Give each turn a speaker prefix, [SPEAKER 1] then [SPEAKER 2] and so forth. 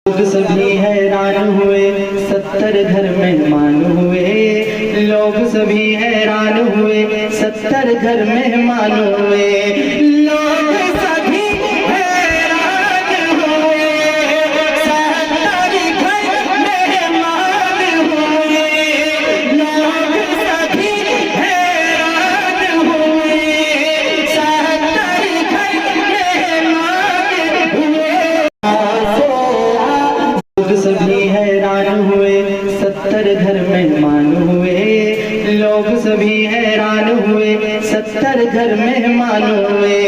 [SPEAKER 1] लोग सभी हैरान हुए, 70 घर मेहमान हुए। लोग सभी हैरान हुए, 70 घर मेहमान हुए। लोग सभी हैरान हुए, 70 घर मेहमान हुए। लोग सभी हैरान हुए, 70 घर मेहमान हुए। लोग सभी हैरान हुए, 70 घर मेहमान हुए। लोग सभी हैरान हुए, 70 घर मेहमान हुए।